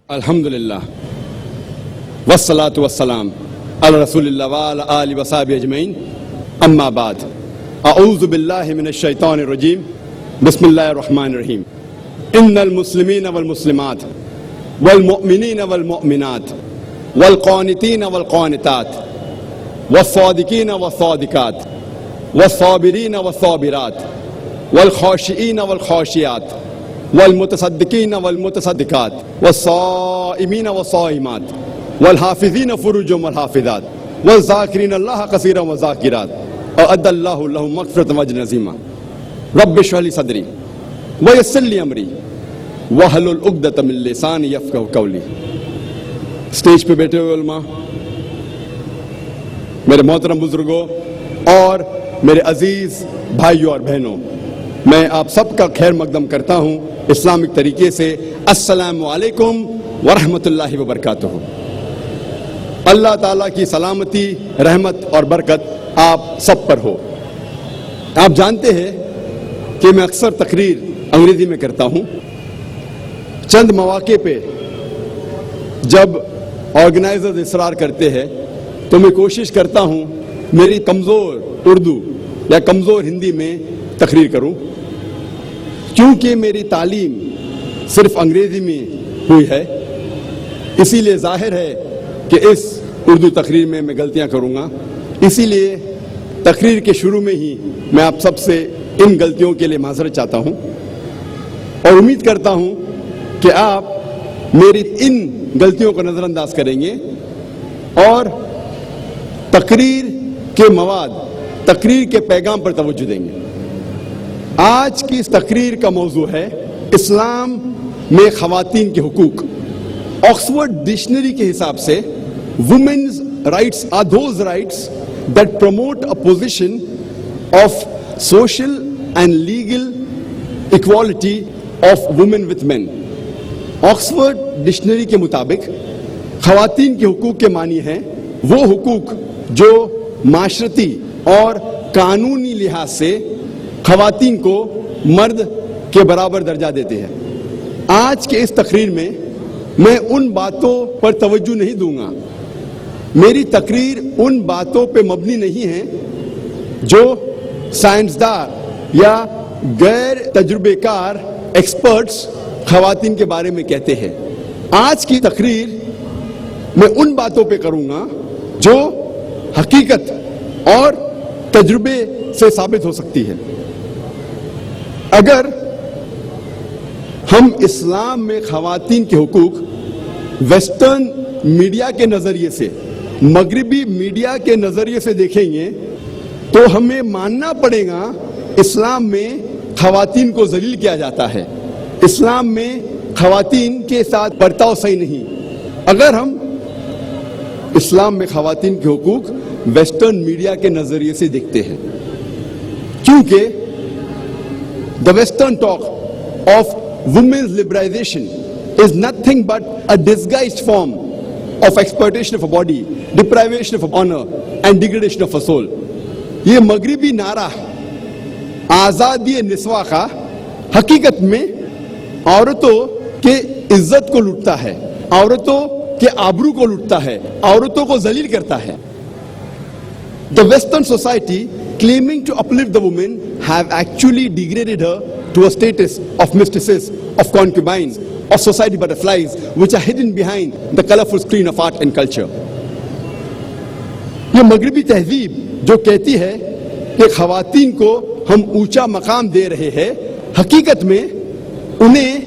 الحمدللہ والصلاة والسلام علی رسول اللہ وعلی آلہ وصحبہ اجمعین اما بعد اعوذ باللہ من الشیطان الرجیم بسم اللہ الرحمن الرحیم ان المسلمین والمسلمات والمؤمنین والمؤمنات والقانتین والقانتات والصادقین والصادقات والصابرین والصابرات والخاشعین والخاشعات والمتصدقین والمتصدقات والصائمین والصائمات والحافظین فروجهم والحافظات والذاکرین اللہ کثیرا والذاکرات اعد اللہ لهم مغفرۃ واجرا عظیما رب اشرح لي صدری ویسر لي امری واحلل عقدۃ من لسانی یفقهوا قولی۔ اسٹیج پہ بیٹھے ہوئے علماء، میرے محترم بزرگوں اور میرے عزیز بھائیوں اور بہنوں، میں آپ سب کا خیر مقدم کرتا ہوں اسلامک طریقے سے۔ السلام علیکم ورحمۃ اللہ وبرکاتہ۔ اللہ تعالیٰ کی سلامتی، رحمت اور برکت آپ سب پر ہو۔ آپ جانتے ہیں کہ میں اکثر تقریر انگریزی میں کرتا ہوں۔ چند مواقع پہ جب آرگنائزرز اصرار کرتے ہیں تو میں کوشش کرتا ہوں میری کمزور اردو یا کمزور ہندی میں تقریر کروں، کیونکہ میری تعلیم صرف انگریزی میں ہوئی ہے، اسی لیے ظاہر ہے کہ اس اردو تقریر میں غلطیاں کروں گا۔ اسی لیے تقریر کے شروع میں ہی میں آپ سب سے ان غلطیوں کے لیے معذرت چاہتا ہوں اور امید کرتا ہوں کہ آپ میری ان غلطیوں کو نظر انداز کریں گے اور تقریر کے مواد، تقریر کے پیغام پر توجہ دیں گے۔ آج کی اس تقریر کا موضوع ہے اسلام میں خواتین کے حقوق۔ آکسفورڈ ڈکشنری کے حساب سے women's rights are those rights that promote a position of social and legal equality of women with men۔ Oxford dictionary کے مطابق خواتین کے حقوق کے معنی ہیں وہ حقوق جو معاشرتی اور قانونی لحاظ سے خواتین کو مرد کے برابر درجہ دیتے ہیں۔ آج کے اس تقریر میں میں ان باتوں پر توجہ نہیں دوں گا، میری تقریر ان باتوں پہ مبنی نہیں ہے جو سائنسدان یا غیر تجربے کار ایکسپرٹس خواتین کے بارے میں کہتے ہیں۔ آج کی تقریر میں ان باتوں پہ کروں گا جو حقیقت اور تجربے سے ثابت ہو سکتی ہے۔ اگر ہم اسلام میں خواتین کے حقوق ویسٹرن میڈیا کے نظریے سے، مغربی میڈیا کے نظریے سے دیکھیں گے تو ہمیں ماننا پڑے گا اسلام میں خواتین کو ذلیل کیا جاتا ہے، اسلام میں خواتین کے ساتھ برتاؤ صحیح نہیں۔ اگر ہم اسلام میں خواتین کے حقوق ویسٹرن میڈیا کے نظریے سے دیکھتے ہیں، کیونکہ the western talk of women's liberalization is nothing but a disguised form of exploitation of a body, deprivation of honor and degradation of a soul۔ یہ مغربی نعرہ آزادی نسواں کا حقیقت میں عورتوں کے عزت کو لوٹتا ہے، عورتوں کے آبرو کو لوٹتا ہے، عورتوں کو ذلیل کرتا ہے۔ The Western society claiming to uplift the woman have actually degraded her to a status of mistresses, of concubines, of society butterflies, which are hidden behind the colorful screen of art and culture۔ یہ مغربی تہذیب جو کہتی ہے کہ خواتین کو ہم اونچا مقام دے رہے ہیں، حقیقت میں انہیں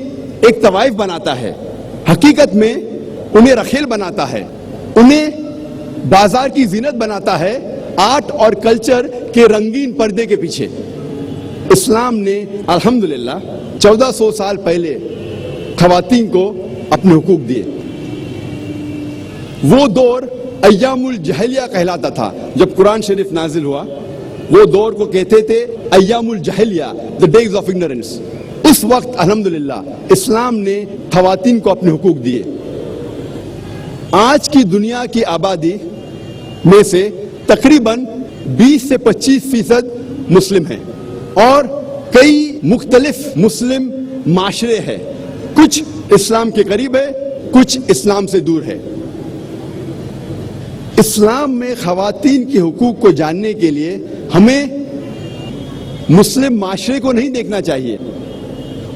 ایک طوائف بناتا ہے، حقیقت میں انہیں رخیل بناتا ہے، انہیں بازار کی زینت بناتا ہے آرٹ اور کلچر کے رنگین پردے کے پیچھے۔ اسلام نے الحمدللہ 1400 سال پہلے خواتین کو اپنے حقوق دیے۔ وہ دور ایام الجاہلیہ کہلاتا تھا۔ جب قرآن شریف نازل ہوا وہ دور کو کہتے تھے ایام الجاہلیہ، the days of ignorance۔ اس وقت الحمدللہ اسلام نے خواتین کو اپنے حقوق دیے۔ آج کی دنیا کی آبادی میں سے تقریباً 20 سے 25% مسلم ہیں اور کئی مختلف مسلم معاشرے ہیں، کچھ اسلام کے قریب ہے، کچھ اسلام سے دور ہے۔ اسلام میں خواتین کے حقوق کو جاننے کے لیے ہمیں مسلم معاشرے کو نہیں دیکھنا چاہیے،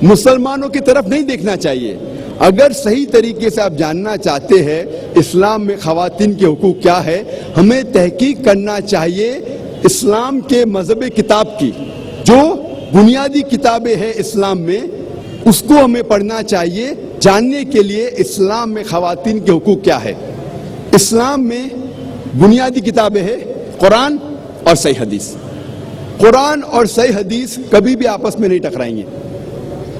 مسلمانوں کی طرف نہیں دیکھنا چاہیے۔ اگر صحیح طریقے سے آپ جاننا چاہتے ہیں اسلام میں خواتین کے حقوق کیا ہے، ہمیں تحقیق کرنا چاہیے اسلام کے مذہب کتاب کی، جو بنیادی کتابیں ہیں اسلام میں، اس کو ہمیں پڑھنا چاہیے جاننے کے لیے اسلام میں خواتین کے حقوق کیا ہے۔ اسلام میں بنیادی کتابیں ہیں قرآن اور صحیح حدیث۔ قرآن اور صحیح حدیث کبھی بھی آپس میں نہیں ٹکرائیں گے۔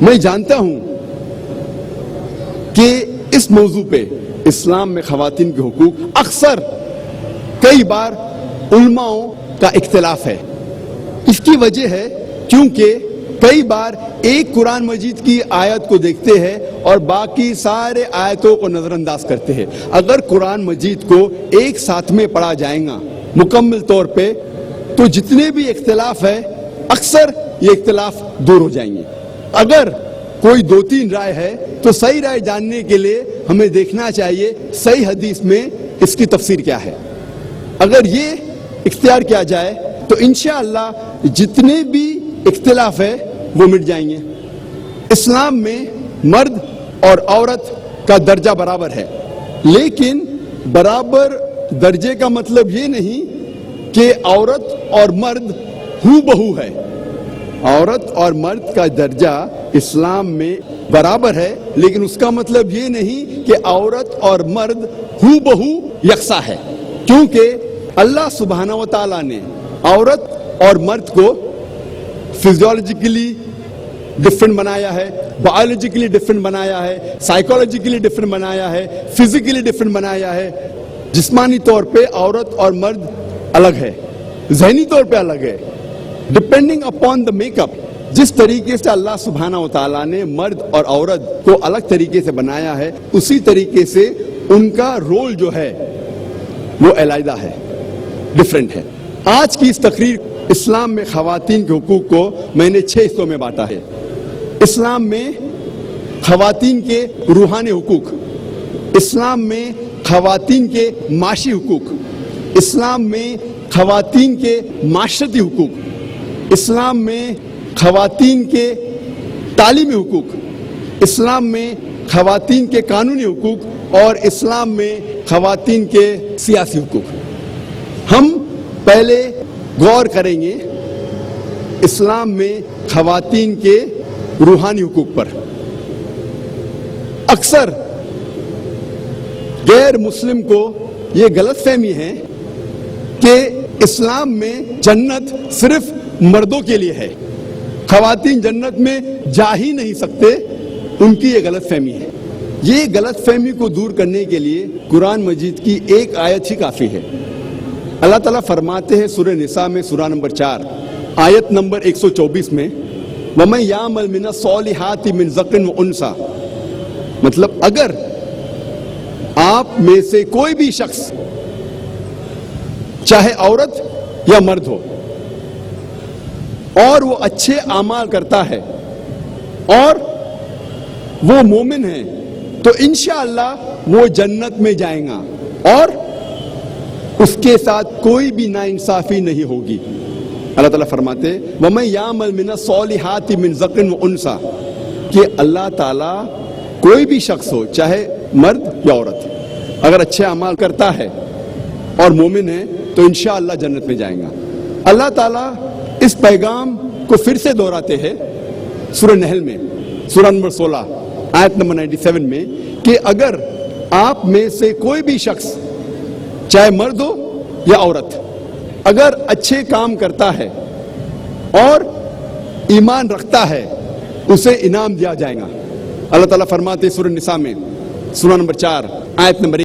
میں جانتا ہوں کہ اس موضوع پہ اسلام میں خواتین کے حقوق اکثر کئی بار علماؤں کا اختلاف ہے۔ اس کی وجہ ہے کیونکہ کئی بار ایک قرآن مجید کی آیت کو دیکھتے ہیں اور باقی سارے آیتوں کو نظر انداز کرتے ہیں۔ اگر قرآن مجید کو ایک ساتھ میں پڑھا جائے گا مکمل طور پہ تو جتنے بھی اختلاف ہے اکثر یہ اختلاف دور ہو جائیں گے۔ اگر کوئی دو تین رائے ہے تو صحیح رائے جاننے کے لیے ہمیں دیکھنا چاہیے صحیح حدیث میں اس کی تفسیر کیا ہے۔ اگر یہ اختیار کیا جائے تو انشاءاللہ جتنے بھی اختلاف ہے وہ مٹ جائیں گے۔ اسلام میں مرد اور عورت کا درجہ برابر ہے، لیکن برابر درجے کا مطلب یہ نہیں کہ عورت اور مرد ہو بہو ہے۔ عورت اور مرد کا درجہ اسلام میں برابر ہے، لیکن اس کا مطلب یہ نہیں کہ عورت اور مرد ہو بہو یکساں ہے، کیونکہ اللہ سبحانہ و تعالیٰ نے عورت اور مرد کو فزیولوجیکلی ڈفرنٹ بنایا ہے، بایولوجیکلی ڈفرنٹ بنایا ہے، سائیکولوجیکلی ڈفرنٹ بنایا ہے، فزیکلی ڈفرنٹ بنایا ہے۔ جسمانی طور پہ عورت اور مرد الگ ہے، ذہنی طور پہ الگ ہے، depending upon the make up. جس طریقے سے اللہ سبحانہ و تعالیٰ نے مرد اور عورت کو الگ طریقے سے بنایا ہے، اسی طریقے سے ان کا رول جو ہے وہ علیحدہ ہے، ڈفرنٹ ہے۔ آج کی اس تقریر اسلام میں خواتین کے حقوق کو میں نے 6 حصوں میں بانٹا ہے۔ اسلام میں خواتین کے روحانی حقوق، اسلام میں خواتین کے معاشی حقوق، اسلام میں خواتین کے معاشرتی حقوق، اسلام میں خواتین کے تعلیمی حقوق، اسلام میں خواتین کے قانونی حقوق اور اسلام میں خواتین کے سیاسی حقوق۔ ہم پہلے غور کریں گے اسلام میں خواتین کے روحانی حقوق پر۔ اکثر غیر مسلم کو یہ غلط فہمی ہے کہ اسلام میں جنت صرف مردوں کے لیے ہے، خواتین جنت میں جا ہی نہیں سکتے، ان کی یہ غلط فہمی ہے۔ یہ غلط فہمی کو دور کرنے کے لیے قرآن مجید کی ایک آیت ہی کافی ہے۔ اللہ تعالیٰ فرماتے ہیں سورہ نساء میں سورہ نمبر 4 آیت نمبر 124 میں وَمَن يَعْمَلْ مِنَ الصَّالِحَاتِ مِن ذَكَرٍ وَأُنثىٰ، مطلب اگر آپ میں سے کوئی بھی شخص چاہے عورت یا مرد ہو اور وہ اچھے اعمال کرتا ہے اور وہ مومن ہے تو انشاءاللہ وہ جنت میں جائیں گا اور اس کے ساتھ کوئی بھی ناانصافی نہیں ہوگی۔ اللہ تعالیٰ فرماتے وَمَن يَعْمَلْ مِنَ الصَّالِحَاتِ مِن ذَكَرٍ وَأُنثىٰ، کہ اللہ تعالیٰ کوئی بھی شخص ہو چاہے مرد یا عورت اگر اچھے اعمال کرتا ہے اور مومن ہے تو انشاءاللہ جنت میں جائیں گا۔ اللہ تعالیٰ اس پیغام کو پھر سے دہراتے ہیں سورہ نحل میں سورہ نمبر 16 آیت نمبر 97 میں کہ اگر آپ میں سے کوئی بھی شخص چاہے مرد ہو یا عورت اگر اچھے کام کرتا ہے اور ایمان رکھتا ہے اسے انعام دیا جائے گا۔ اللہ تعالیٰ فرماتے سورہ نساء میں سورہ نمبر 4 آیت نمبر